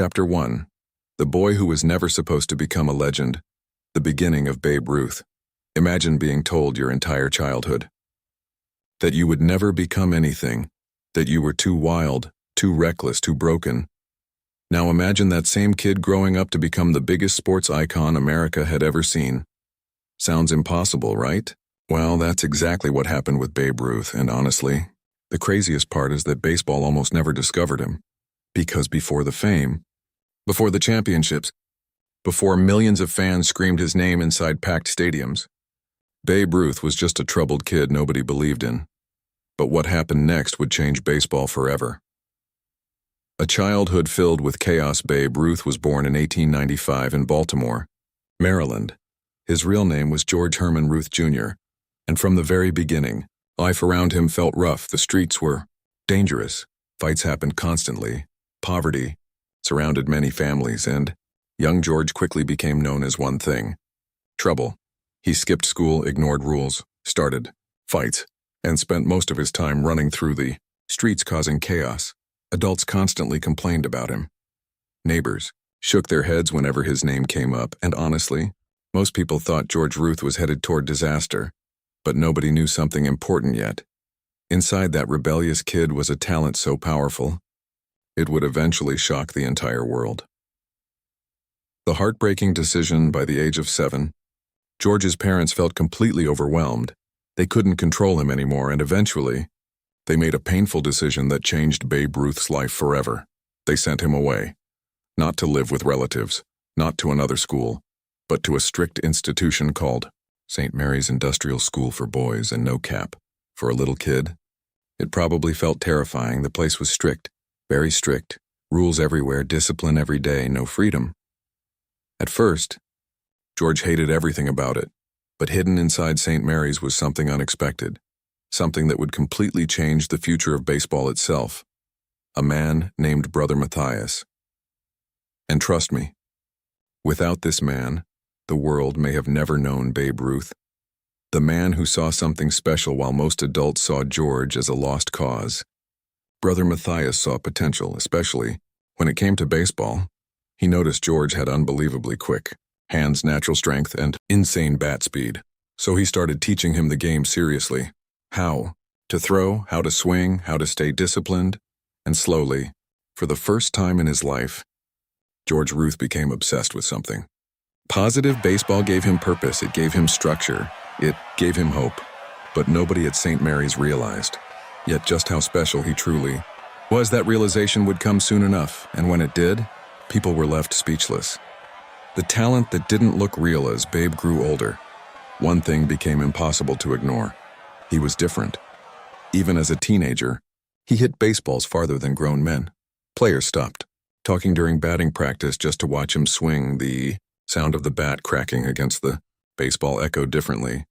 Chapter 1. The boy who was never supposed to become a legend. The beginning of Babe Ruth. Imagine being told your entire childhood that you would never become anything, that you were too wild, too reckless, too broken. Now imagine that same kid growing up to become the biggest sports icon America had ever seen. Sounds impossible, right? Well, that's exactly what happened with Babe Ruth, and honestly, the craziest part is that baseball almost never discovered him. Because before the fame, before the championships, before millions of fans screamed his name inside packed stadiums, Babe Ruth was just a troubled kid nobody believed in. But what happened next would change baseball forever. A childhood filled with chaos. Babe Ruth was born in 1895 in Baltimore, Maryland. His real name was George Herman Ruth Jr., and from the very beginning, life around him felt rough. The streets were dangerous. Fights happened constantly. Poverty surrounded many families, and young George quickly became known as one thing: trouble. He skipped school, ignored rules, started fights, and spent most of his time running through the streets causing chaos. Adults constantly complained about him. Neighbors shook their heads whenever his name came up, and honestly, most people thought George Ruth was headed toward disaster. But nobody knew something important yet. Inside that rebellious kid was a talent so powerful, it would eventually shock the entire world. The heartbreaking decision. By the age of 7, George's parents felt completely overwhelmed. They couldn't control him anymore, and eventually, they made a painful decision that changed Babe Ruth's life forever. They sent him away. Not to live with relatives, not to another school, but to a strict institution called St. Mary's Industrial School for Boys, and no cap. For a little kid, it probably felt terrifying. The place was strict, very strict. Rules everywhere, discipline every day, no freedom. At first, George hated everything about it, but hidden inside St. Mary's was something unexpected, something that would completely change the future of baseball itself. A man named Brother Matthias. And trust me, without this man, the world may have never known Babe Ruth. The man who saw something special while most adults saw George as a lost cause. Brother Matthias saw potential, especially when it came to baseball. He noticed George had unbelievably quick hands, natural strength, and insane bat speed. So he started teaching him the game seriously. How to throw, how to swing, how to stay disciplined, and slowly, for the first time in his life, George Ruth became obsessed with something. Positive. Baseball gave him purpose, it gave him structure, it gave him hope. But nobody at St. Mary's realized yet just how special he truly was. That realization would come soon enough, and when it did, people were left speechless. The talent that didn't look real. As Babe grew older, one thing became impossible to ignore. He was different. Even as a teenager, he hit baseballs farther than grown men. Players stopped talking during batting practice just to watch him swing. The sound of the bat cracking against the baseball echoed differently,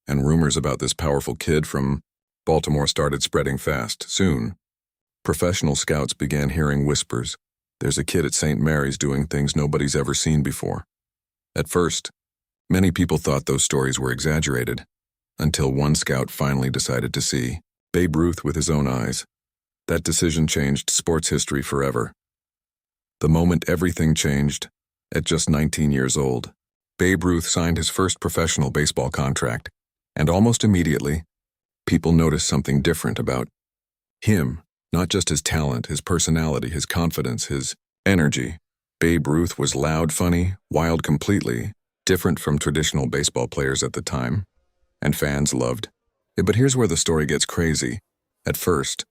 and rumors about this powerful kid from Baltimore started spreading fast. Soon, professional scouts began hearing whispers. There's a kid at St. Mary's doing things nobody's ever seen before. At first, many people thought those stories were exaggerated, until one scout finally decided to see Babe Ruth with his own eyes. That decision changed sports history forever. The moment everything changed, at just 19 years old, Babe Ruth signed his first professional baseball contract, and almost immediately, people noticed something different about him. Not just his talent, his personality, his confidence, his energy. Babe Ruth was loud, funny, wild, completely different from traditional baseball players at the time, and fans loved it. But here's where the story gets crazy. At first,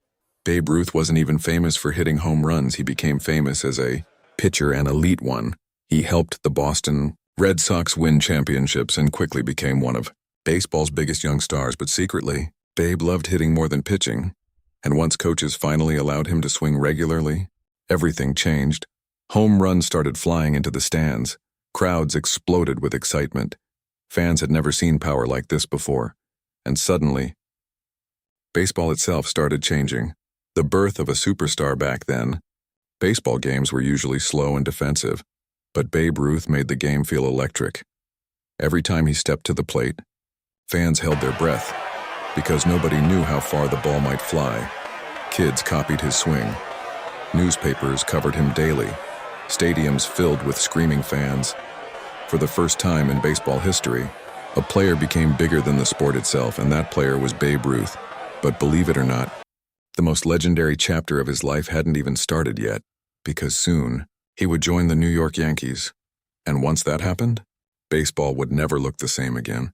Babe Ruth wasn't even famous for hitting home runs. He became famous as a pitcher, an elite one. He helped the Boston Red Sox win championships and quickly became one of baseball's biggest young stars. But secretly, Babe loved hitting more than pitching. And once coaches finally allowed him to swing regularly, everything changed. Home runs started flying into the stands. Crowds exploded with excitement. Fans had never seen power like this before. And suddenly, baseball itself started changing. The birth of a superstar. Back then, baseball games were usually slow and defensive, but Babe Ruth made the game feel electric. Every time he stepped to the plate, fans held their breath, because nobody knew how far the ball might fly. Kids copied his swing. Newspapers covered him daily. stadiums filled with screaming fans. For the first time in baseball history, a player became bigger than the sport itself, and that player was Babe Ruth. But believe it or not, the most legendary chapter of his life hadn't even started yet, because soon he would join the New York Yankees. And once that happened, baseball would never look the same again.